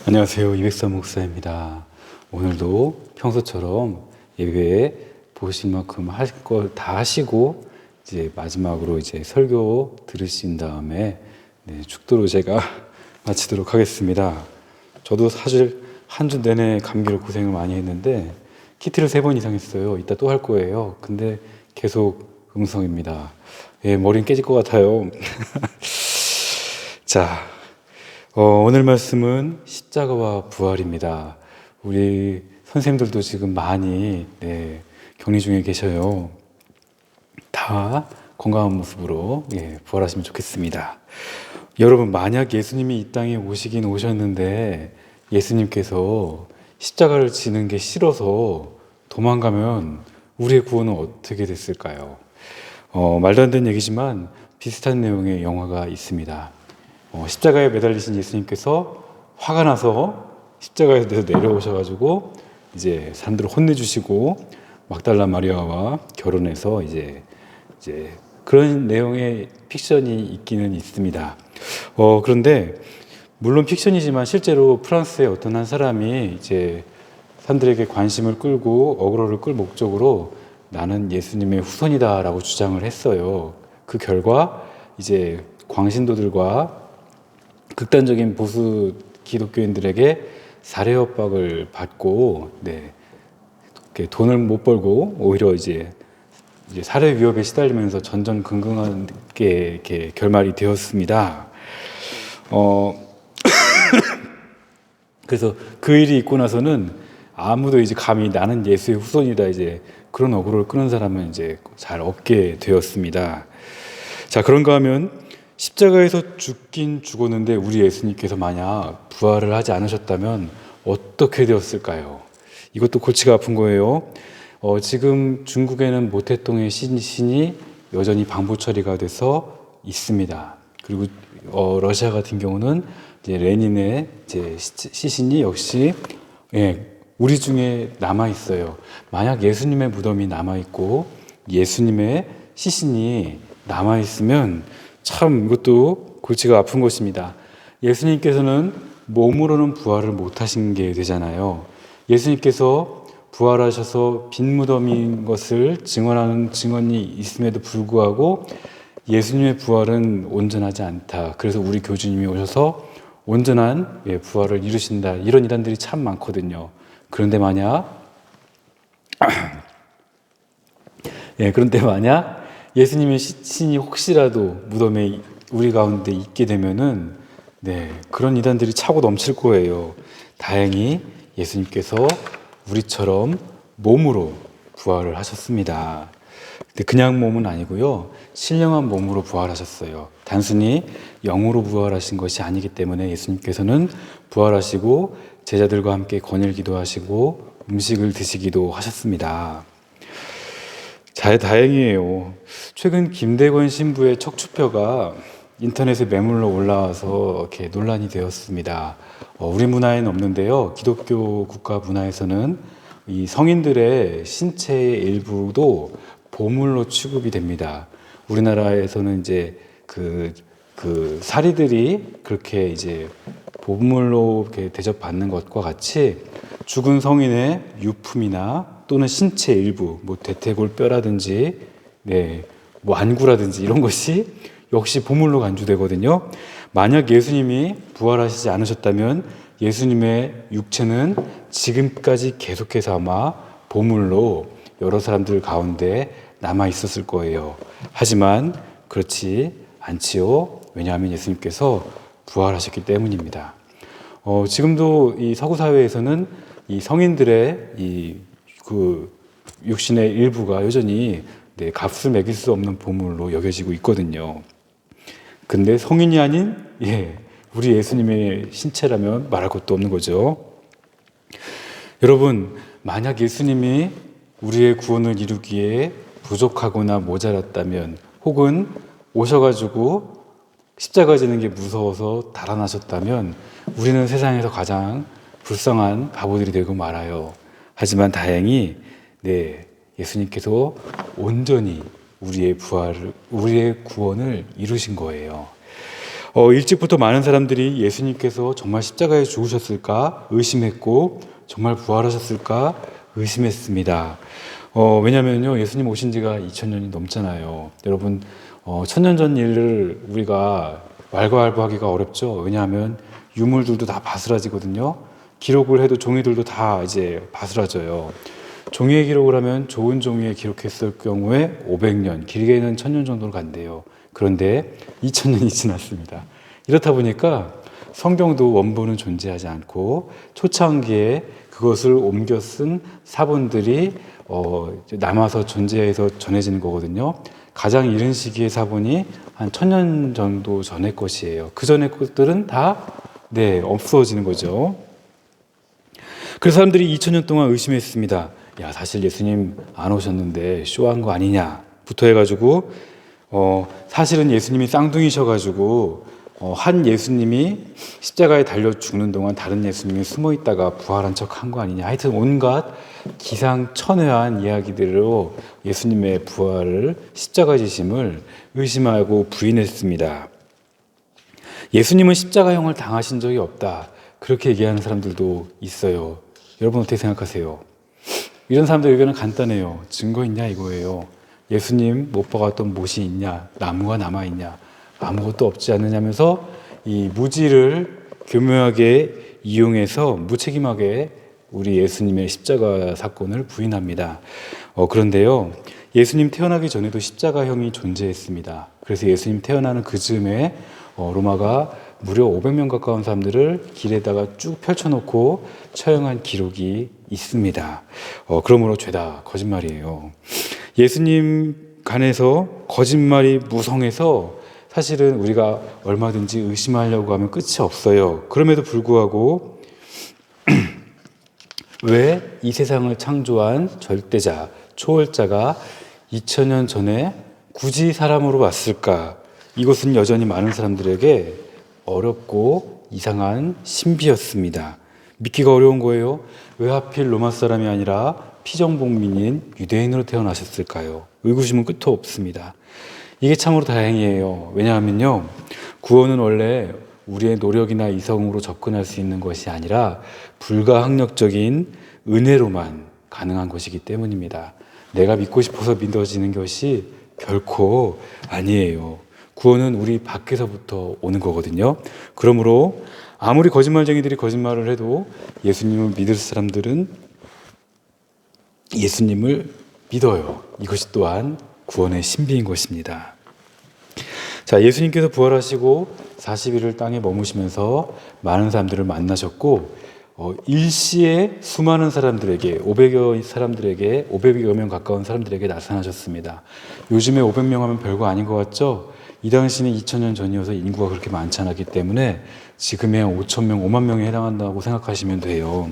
안녕하세요. 이백선 목사입니다. 오늘도 평소처럼 예배에 보실 만큼 할 걸 다 하시고 이제 마지막으로 이제 설교 들으신 다음에 축도로 제가 마치도록 하겠습니다. 저도 사실 한 주 내내 감기로 고생을 많이 했는데 키트를 3번 이상 했어요. 이따 또 할 거예요. 근데 계속 음성입니다. 머리는 깨질 것 같아요. 자, 오늘 말씀은 십자가와 부활입니다. 우리 선생님들도 지금 많이 격리 중에 계셔요. 다 건강한 모습으로 부활하시면 좋겠습니다. 여러분, 만약 예수님이 이 땅에 오시긴 오셨는데 예수님께서 십자가를 지는 게 싫어서 도망가면 우리의 구원은 어떻게 됐을까요? 말도 안 되는 얘기지만 비슷한 내용의 영화가 있습니다. 십자가에 매달리신 예수님께서 화가 나서 십자가에서 내려오셔가지고 이제 사람들을 혼내주시고 막달라 마리아와 결혼해서 이제 그런 내용의 픽션이 있기는 있습니다. 그런데 물론 픽션이지만 실제로 프랑스의 어떤 한 사람이 이제 사람들에게 관심을 끌고 어그로를 끌 목적으로 나는 예수님의 후손이다라고 주장을 했어요. 그 결과 이제 광신도들과 극단적인 보수 기독교인들에게 살해 협박을 받고 돈을 못 벌고 오히려 이제 살해 위협에 시달리면서 전전긍긍하게 이렇게 결말이 되었습니다. 그래서 그 일이 있고 나서는 아무도 이제 감히 나는 예수의 후손이다 이제 그런 어그로를 끄는 사람은 이제 잘 없게 되었습니다. 자, 그런가 하면 십자가에서 죽긴 죽었는데 우리 예수님께서 만약 부활을 하지 않으셨다면 어떻게 되었을까요? 이것도 골치가 아픈 거예요. 지금 중국에는 모태똥의 신이 여전히 방부 처리가 돼서 있습니다. 그리고 러시아 같은 경우는 이제 레닌의 이제 시신이 역시 우리 중에 남아 있어요. 만약 예수님의 무덤이 남아 있고 예수님의 시신이 남아 있으면 참 이것도 골치가 아픈 것입니다. 예수님께서는 몸으로는 부활을 못 하신 게 되잖아요. 예수님께서 부활하셔서 빈 무덤인 것을 증언하는 증언이 있음에도 불구하고 예수님의 부활은 온전하지 않다. 그래서 우리 교주님이 오셔서 온전한 부활을 이루신다. 이런 이단들이 참 많거든요. 그런데 만약 예수님의 신이 혹시라도 무덤에 우리 가운데 있게 되면은 그런 이단들이 차고 넘칠 거예요. 다행히 예수님께서 우리처럼 몸으로 부활을 하셨습니다. 근데 그냥 몸은 아니고요. 신령한 몸으로 부활하셨어요. 단순히 영으로 부활하신 것이 아니기 때문에 예수님께서는 부활하시고 제자들과 함께 거닐기도 하시고 음식을 드시기도 하셨습니다. 다행이에요. 최근 김대건 신부의 척추표가 인터넷에 매물로 올라와서 이렇게 논란이 되었습니다. 우리 문화에는 없는데요. 기독교 국가 문화에서는 이 성인들의 신체의 일부도 보물로 취급이 됩니다. 우리나라에서는 이제 그 사리들이 그렇게 이제 보물로 이렇게 대접받는 것과 같이 죽은 성인의 유품이나 또는 신체 일부, 대퇴골 뼈라든지, 안구라든지 이런 것이 역시 보물로 간주되거든요. 만약 예수님이 부활하시지 않으셨다면 예수님의 육체는 지금까지 계속해서 아마 보물로 여러 사람들 가운데 남아 있었을 거예요. 하지만 그렇지 않지요. 왜냐하면 예수님께서 부활하셨기 때문입니다. 지금도 이 서구 사회에서는 이 성인들의 그 육신의 일부가 여전히 값을 매길 수 없는 보물로 여겨지고 있거든요. 근데 성인이 아닌 우리 예수님의 신체라면 말할 것도 없는 거죠. 여러분, 만약 예수님이 우리의 구원을 이루기에 부족하거나 모자랐다면 혹은 오셔가지고 십자가 지는 게 무서워서 달아나셨다면 우리는 세상에서 가장 불쌍한 바보들이 되고 말아요. 하지만 다행히 예수님께서 온전히 우리의 구원을 이루신 거예요. 일찍부터 많은 사람들이 예수님께서 정말 십자가에 죽으셨을까 의심했고 정말 부활하셨을까 의심했습니다. 왜냐면요, 예수님 오신 지가 2000년이 넘잖아요. 여러분, 1000년 전 일을 우리가 왈가왈부하기가 어렵죠. 왜냐하면 유물들도 다 바스라지거든요. 기록을 해도 종이들도 다 이제 바스라져요. 종이에 기록을 하면 좋은 종이에 기록했을 경우에 500년, 길게는 1000년 정도로 간대요. 그런데 2000년이 지났습니다. 이렇다 보니까 성경도 원본은 존재하지 않고 초창기에 그것을 옮겨 쓴 사본들이 남아서 존재해서 전해지는 거거든요. 가장 이른 시기의 사본이 한 1000년 정도 전의 것이에요. 그 전의 것들은 다 없어지는 거죠. 그래서 사람들이 2000년 동안 의심했습니다. 야, 사실 예수님 안 오셨는데 쇼한 거 아니냐부터 해가지고 사실은 예수님이 쌍둥이셔가지고 한 예수님이 십자가에 달려 죽는 동안 다른 예수님이 숨어 있다가 부활한 척 한 거 아니냐. 하여튼 온갖 기상천외한 이야기들로 예수님의 부활을 십자가 지심을 의심하고 부인했습니다. 예수님은 십자가형을 당하신 적이 없다. 그렇게 얘기하는 사람들도 있어요. 여러분 어떻게 생각하세요? 이런 사람들 의견은 간단해요. 증거 있냐 이거예요. 예수님 못 박았던 못이 있냐? 나무가 남아있냐? 아무것도 없지 않느냐면서 이 무지를 교묘하게 이용해서 무책임하게 우리 예수님의 십자가 사건을 부인합니다. 그런데요, 예수님 태어나기 전에도 십자가형이 존재했습니다. 그래서 예수님 태어나는 그 즈음에 로마가 무려 500명 가까운 사람들을 길에다가 쭉 펼쳐놓고 처형한 기록이 있습니다. 그러므로 죄다 거짓말이에요. 예수님 간에서 거짓말이 무성해서 사실은 우리가 얼마든지 의심하려고 하면 끝이 없어요. 그럼에도 불구하고 왜 이 세상을 창조한 절대자, 초월자가 2000년 전에 굳이 사람으로 왔을까? 이것은 여전히 많은 사람들에게 어렵고 이상한 신비였습니다. 믿기가 어려운 거예요. 왜 하필 로마 사람이 아니라 피정복민인 유대인으로 태어나셨을까요? 의구심은 끝도 없습니다. 이게 참으로 다행이에요. 왜냐하면요, 구원은 원래 우리의 노력이나 이성으로 접근할 수 있는 것이 아니라 불가항력적인 은혜로만 가능한 것이기 때문입니다. 내가 믿고 싶어서 믿어지는 것이 결코 아니에요. 구원은 우리 밖에서부터 오는 거거든요. 그러므로 아무리 거짓말쟁이들이 거짓말을 해도 예수님을 믿을 사람들은 예수님을 믿어요. 이것이 또한 구원의 신비인 것입니다. 자, 예수님께서 부활하시고 40일을 땅에 머무시면서 많은 사람들을 만나셨고 일시에 수많은 사람들에게 500여 명 가까운 사람들에게 나타나셨습니다. 요즘에 500명 하면 별거 아닌 것 같죠? 이 당시는 2000년 전이어서 인구가 그렇게 많지 않았기 때문에 지금의 5,000명, 5만 명에 해당한다고 생각하시면 돼요.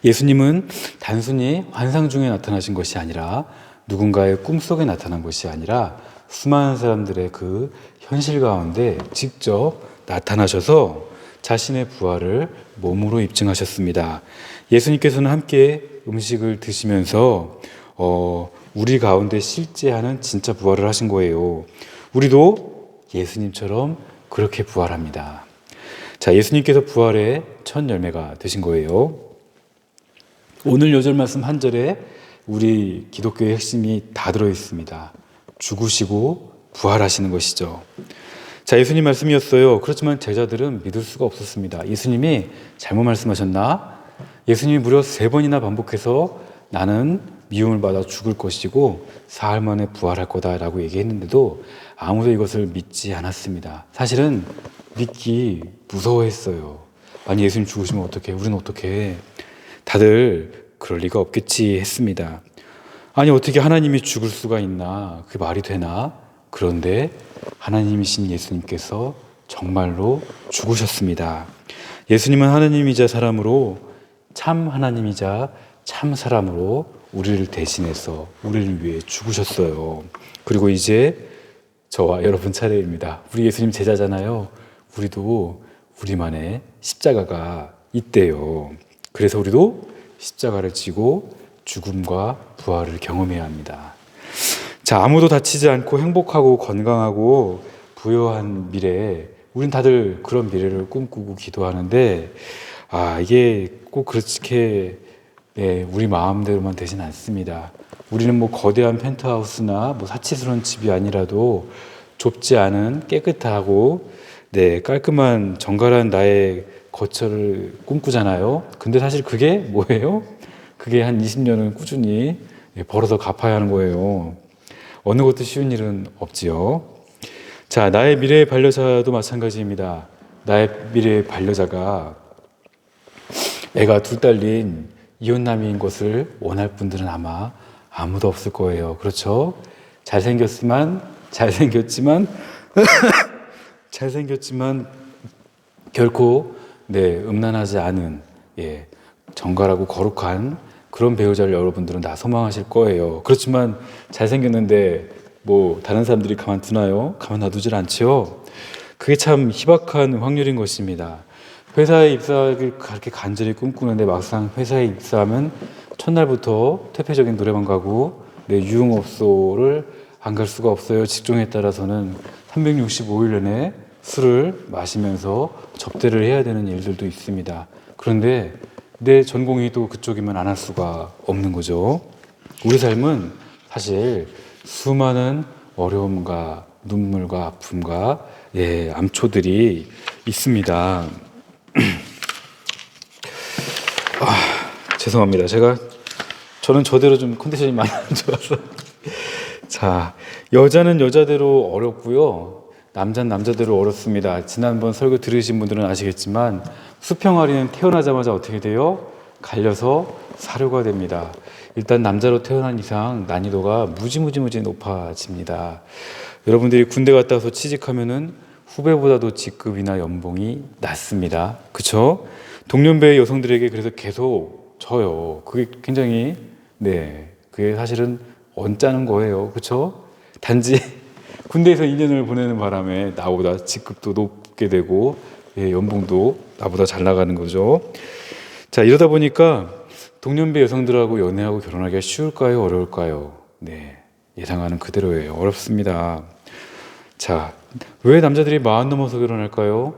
예수님은 단순히 환상 중에 나타나신 것이 아니라 누군가의 꿈속에 나타난 것이 아니라 수많은 사람들의 그 현실 가운데 직접 나타나셔서 자신의 부활을 몸으로 입증하셨습니다. 예수님께서는 함께 음식을 드시면서 우리 가운데 실제하는 진짜 부활을 하신 거예요. 우리도 예수님처럼 그렇게 부활합니다. 자, 예수님께서 부활의 첫 열매가 되신 거예요. 오늘 요절 말씀 한 절에 우리 기독교의 핵심이 다 들어 있습니다. 죽으시고 부활하시는 것이죠. 자, 예수님 말씀이었어요. 그렇지만 제자들은 믿을 수가 없었습니다. 예수님이 잘못 말씀하셨나? 예수님이 무려 3번이나 반복해서 나는 미움을 받아 죽을 것이고 사흘 만에 부활할 거다라고 얘기했는데도 아무도 이것을 믿지 않았습니다. 사실은 믿기 무서워했어요. 아니, 예수님 죽으시면 어떡해? 우리는 어떡해? 다들 그럴 리가 없겠지 했습니다. 아니, 어떻게 하나님이 죽을 수가 있나? 그게 말이 되나? 그런데 하나님이신 예수님께서 정말로 죽으셨습니다. 예수님은 하나님이자 사람으로 참 하나님이자 참 사람으로 우리를 대신해서 우리를 위해 죽으셨어요. 그리고 이제 저와 여러분 차례입니다. 우리 예수님 제자잖아요. 우리도 우리만의 십자가가 있대요. 그래서 우리도 십자가를 지고 죽음과 부활을 경험해야 합니다. 자, 아무도 다치지 않고 행복하고 건강하고 부여한 미래에 우린 다들 그런 미래를 꿈꾸고 기도하는데 이게 꼭 그렇게 우리 마음대로만 되진 않습니다. 우리는 뭐 거대한 펜트하우스나 뭐 사치스러운 집이 아니라도 좁지 않은 깨끗하고 깔끔한 정갈한 나의 거처를 꿈꾸잖아요. 근데 사실 그게 뭐예요? 그게 한 20년은 꾸준히 벌어서 갚아야 하는 거예요. 어느 것도 쉬운 일은 없지요. 자, 나의 미래의 반려자도 마찬가지입니다. 나의 미래의 반려자가 애가 둘 딸린 이혼남인 것을 원할 분들은 아마 아무도 없을 거예요. 그렇죠? 잘생겼지만 결코 음란하지 않은 정갈하고 거룩한 그런 배우자를 여러분들은 다 소망하실 거예요. 그렇지만 잘생겼는데 뭐 다른 사람들이 가만두나요? 가만 놔두질 않지요. 그게 참 희박한 확률인 것입니다. 회사에 입사하길 그렇게 간절히 꿈꾸는데 막상 회사에 입사하면 첫날부터 퇴폐적인 노래방 가고 유흥업소를 안 갈 수가 없어요. 직종에 따라서는 365일 내내 술을 마시면서 접대를 해야 되는 일들도 있습니다. 그런데 내 전공이 또 그쪽이면 안 할 수가 없는 거죠. 우리 삶은 사실 수많은 어려움과 눈물과 아픔과 암초들이 있습니다. 죄송합니다. 저는 저대로 좀 컨디션이 많이 안 좋아서. 자, 여자는 여자대로 어렵고요. 남자는 남자대로 어렵습니다. 지난번 설교 들으신 분들은 아시겠지만 수평아리는 태어나자마자 어떻게 돼요? 갈려서 사료가 됩니다. 일단 남자로 태어난 이상 난이도가 무지무지 높아집니다. 여러분들이 군대 갔다 와서 취직하면은 후배보다도 직급이나 연봉이 낮습니다. 그쵸? 동년배 여성들에게 그래서 계속 져요. 그게 굉장히 그게 사실은 언짢은 거예요. 그쵸? 단지 군대에서 2년을 보내는 바람에 나보다 직급도 높게 되고 연봉도 나보다 잘 나가는 거죠. 자, 이러다 보니까 동년배 여성들하고 연애하고 결혼하기가 쉬울까요? 어려울까요? 예상하는 그대로예요. 어렵습니다. 자, 왜 남자들이 40 넘어서 결혼할까요?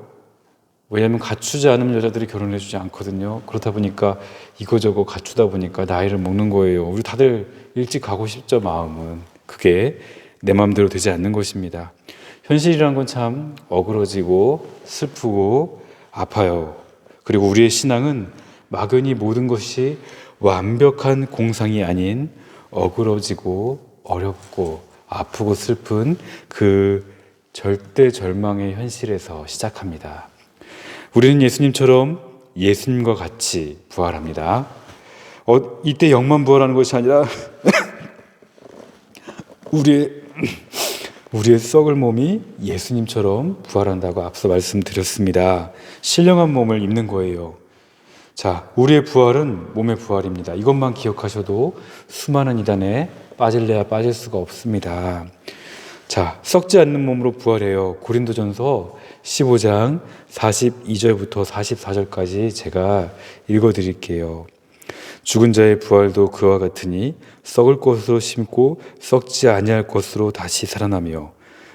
왜냐하면 갖추지 않으면 여자들이 결혼해주지 않거든요. 그렇다 보니까 이거저거 갖추다 보니까 나이를 먹는 거예요. 우리 다들 일찍 가고 싶죠, 마음은. 그게 내 마음대로 되지 않는 것입니다. 현실이란 건 참 어그러지고 슬프고 아파요. 그리고 우리의 신앙은 막연히 모든 것이 완벽한 공상이 아닌 어그러지고 어렵고 아프고 슬픈 그 절대 절망의 현실에서 시작합니다. 우리는 예수님처럼 예수님과 같이 부활합니다. 이때 영만 부활하는 것이 아니라 우리의 썩을 몸이 예수님처럼 부활한다고 앞서 말씀드렸습니다. 신령한 몸을 입는 거예요. 자, 우리의 부활은 몸의 부활입니다. 이것만 기억하셔도 수많은 이단에 빠질래야 빠질 수가 없습니다. 자, 썩지 않는 몸으로 부활해요. 고린도전서 15장 42절부터 44절까지 제가 읽어드릴게요. 죽은 자의 부활도 그와 같으니 썩을 것으로 심고 썩지 아니할 것으로 다시 살아나며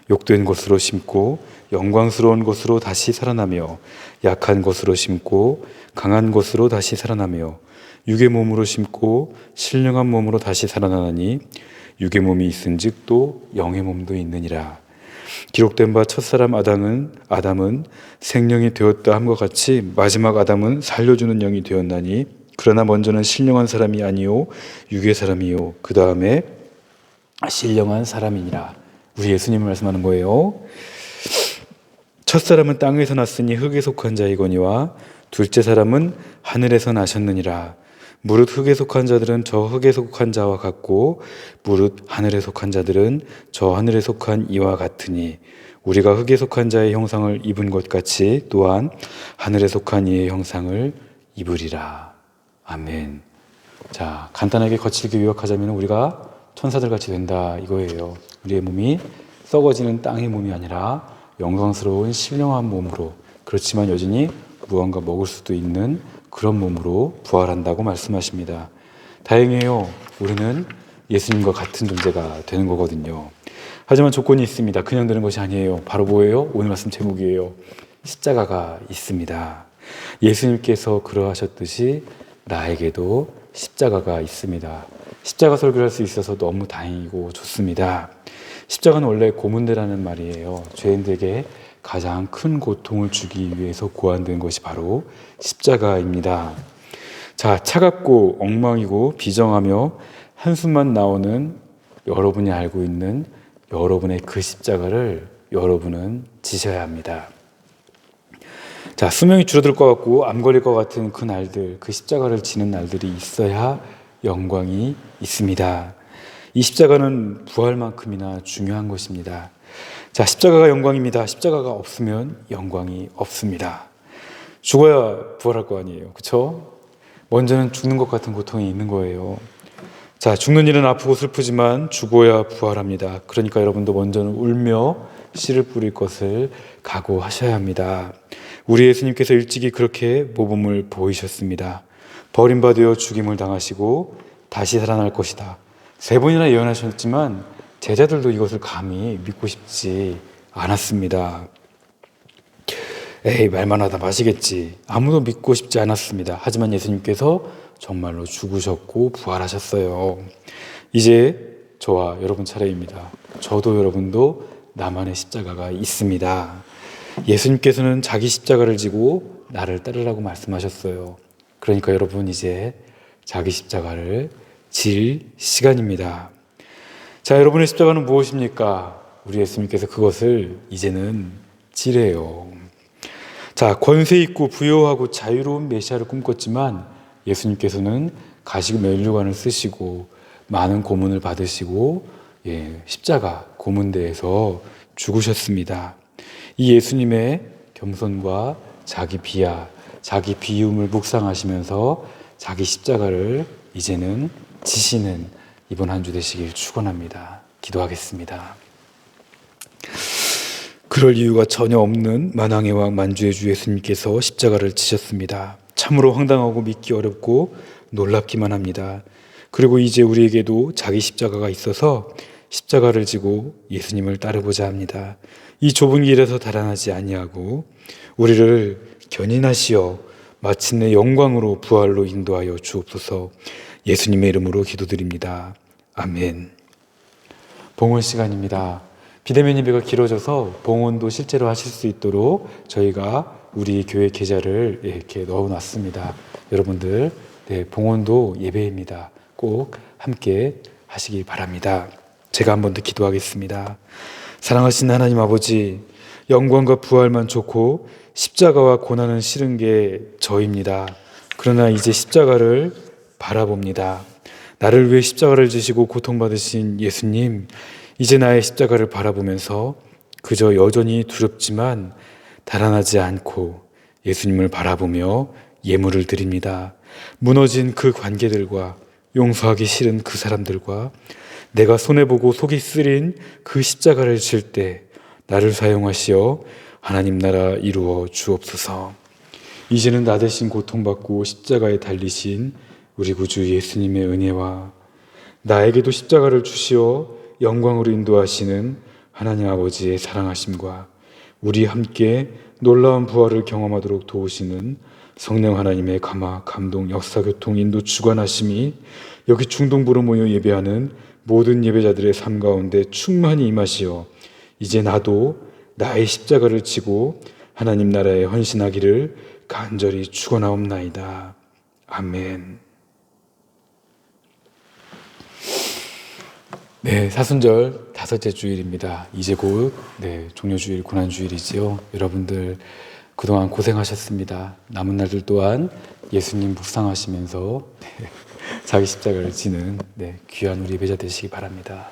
욕된 것으로 심고 영광스러운 것으로 다시 살아나며 약한 것으로 심고 강한 것으로 다시 살아나며 육의 몸으로 심고 신령한 몸으로 다시 살아나니 육의 몸이 있은즉 또 영의 몸도 있느니라. 기록된 바 첫사람 아담은 생령이 되었다 함과 같이 마지막 아담은 살려주는 영이 되었나니 그러나 먼저는 신령한 사람이 아니요 육의 사람이요 그 다음에 신령한 사람이니라. 우리 예수님을 말씀하는 거예요. 첫사람은 땅에서 났으니 흙에 속한 자이거니와 둘째 사람은 하늘에서 나셨느니라. 무릇 흙에 속한 자들은 저 흙에 속한 자와 같고 무릇 하늘에 속한 자들은 저 하늘에 속한 이와 같으니 우리가 흙에 속한 자의 형상을 입은 것 같이 또한 하늘에 속한 이의 형상을 입으리라. 아멘. 자, 간단하게 거칠게 요약하자면 우리가 천사들 같이 된다 이거예요. 우리의 몸이 썩어지는 땅의 몸이 아니라 영광스러운 신령한 몸으로, 그렇지만 여전히 무언가 먹을 수도 있는 그런 몸으로 부활한다고 말씀하십니다. 다행이에요. 우리는 예수님과 같은 존재가 되는 거거든요. 하지만 조건이 있습니다. 그냥 되는 것이 아니에요. 바로 뭐예요? 오늘 말씀 제목이에요. 십자가가 있습니다. 예수님께서 그러하셨듯이 나에게도 십자가가 있습니다. 십자가 설교를 할 수 있어서 너무 다행이고 좋습니다. 십자가는 원래 고문대라는 말이에요. 죄인들에게 가장 큰 고통을 주기 위해서 고안된 것이 바로 십자가입니다. 자, 차갑고 엉망이고 비정하며 한숨만 나오는 여러분이 알고 있는 여러분의 그 십자가를 여러분은 지셔야 합니다. 자, 수명이 줄어들 것 같고 암 걸릴 것 같은 그 날들, 그 십자가를 지는 날들이 있어야 영광이 있습니다. 이 십자가는 부활만큼이나 중요한 것입니다. 자, 십자가가 영광입니다. 십자가가 없으면 영광이 없습니다. 죽어야 부활할 거 아니에요. 그렇죠? 먼저는 죽는 것 같은 고통이 있는 거예요. 자, 죽는 일은 아프고 슬프지만 죽어야 부활합니다. 그러니까 여러분도 먼저는 울며 씨를 뿌릴 것을 각오하셔야 합니다. 우리 예수님께서 일찍이 그렇게 모범을 보이셨습니다. 버림받아 죽임을 당하시고 다시 살아날 것이다. 3번이나 예언하셨지만 제자들도 이것을 감히 믿고 싶지 않았습니다. 에이, 말만 하다 마시겠지. 아무도 믿고 싶지 않았습니다. 하지만 예수님께서 정말로 죽으셨고 부활하셨어요. 이제 저와 여러분 차례입니다. 저도 여러분도 나만의 십자가가 있습니다. 예수님께서는 자기 십자가를 지고 나를 따르라고 말씀하셨어요. 그러니까 여러분 이제 자기 십자가를 질 시간입니다. 자, 여러분의 십자가는 무엇입니까? 우리 예수님께서 그것을 이제는 지래요. 자, 권세 있고 부요하고 자유로운 메시아를 꿈꿨지만 예수님께서는 가시고 면류관을 쓰시고 많은 고문을 받으시고 십자가 고문대에서 죽으셨습니다. 이 예수님의 겸손과 자기 비하, 자기 비움을 묵상하시면서 자기 십자가를 이제는 지시는 이번 한 주 되시길 축원합니다. 기도하겠습니다. 그럴 이유가 전혀 없는 만왕의 왕 만주의 주 예수님께서 십자가를 지셨습니다. 참으로 황당하고 믿기 어렵고 놀랍기만 합니다. 그리고 이제 우리에게도 자기 십자가가 있어서 십자가를 지고 예수님을 따르고자 합니다. 이 좁은 길에서 달아나지 아니하고 우리를 견인하시어 마침내 영광으로 부활로 인도하여 주옵소서. 예수님의 이름으로 기도드립니다. 아멘. 봉헌 시간입니다. 비대면 예배가 길어져서 봉헌도 실제로 하실 수 있도록 저희가 우리 교회 계좌를 이렇게 넣어놨습니다. 여러분들 봉헌도 예배입니다. 꼭 함께 하시기 바랍니다. 제가 한 번 더 기도하겠습니다. 사랑하신 하나님 아버지, 영광과 부활만 좋고 십자가와 고난은 싫은 게 저입니다. 그러나 이제 십자가를 바라봅니다. 나를 위해 십자가를 지시고 고통받으신 예수님, 이제 나의 십자가를 바라보면서 그저 여전히 두렵지만 달아나지 않고 예수님을 바라보며 예물을 드립니다. 무너진 그 관계들과 용서하기 싫은 그 사람들과 내가 손해보고 속이 쓰린 그 십자가를 질 때 나를 사용하시어 하나님 나라 이루어 주옵소서. 이제는 나 대신 고통받고 십자가에 달리신 우리 구주 예수님의 은혜와 나에게도 십자가를 주시어 영광으로 인도하시는 하나님 아버지의 사랑하심과 우리 함께 놀라운 부활을 경험하도록 도우시는 성령 하나님의 감화, 감동, 역사, 교통, 인도, 주관하심이 여기 중동부로 모여 예배하는 모든 예배자들의 삶 가운데 충만히 임하시어 이제 나도 나의 십자가를 지고 하나님 나라에 헌신하기를 간절히 축원하옵나이다. 아멘. 네, 사순절 5째 주일입니다. 이제 곧 종료주일, 고난주일이지요. 여러분들 그동안 고생하셨습니다. 남은 날들 또한 예수님 묵상하시면서 자기 십자가를 지는 귀한 우리 예배자 되시기 바랍니다.